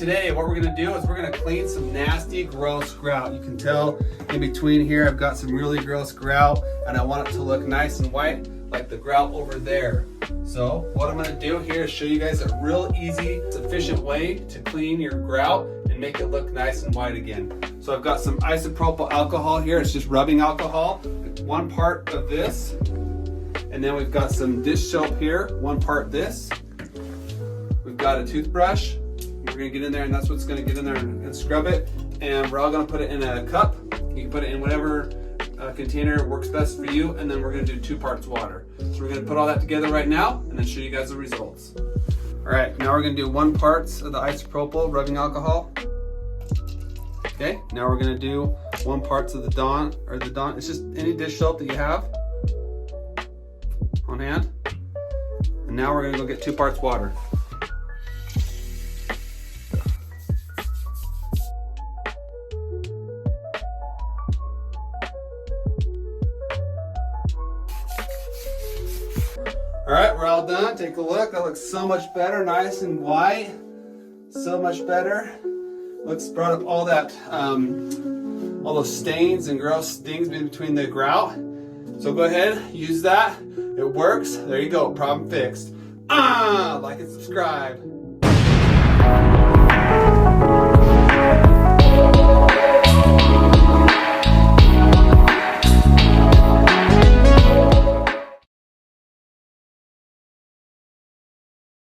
today what we're gonna do is we're gonna clean some nasty, gross grout. You can tell in between here I've got some really gross grout and I want it to look nice and white like the grout over there. So what I'm gonna do here is show you guys a real easy, efficient way to clean your grout and make it look nice and white again. So I've got some isopropyl alcohol here. It's just rubbing alcohol. 1 part of this. And then we've got some dish soap here. 1 part this. We've got a toothbrush. We're gonna get in there and that's what's gonna get in there and scrub it. And we're all gonna put it in a cup. You can put it in whatever container works best for you. And then we're gonna do 2 parts water. So we're gonna put all that together right now and then show you guys the results. All right, now we're gonna do 1 part of the isopropyl rubbing alcohol. Okay, now we're gonna do 1 part of the Dawn, it's just any dish soap that you have on hand. And now we're gonna go get 2 parts water. All right, we're all done. Take a look. That looks so much better, nice and white. So much better. Looks brought up all that, all those stains and gross things in between the grout. So go ahead, use that. It works. There you go. Problem fixed. Like and subscribe.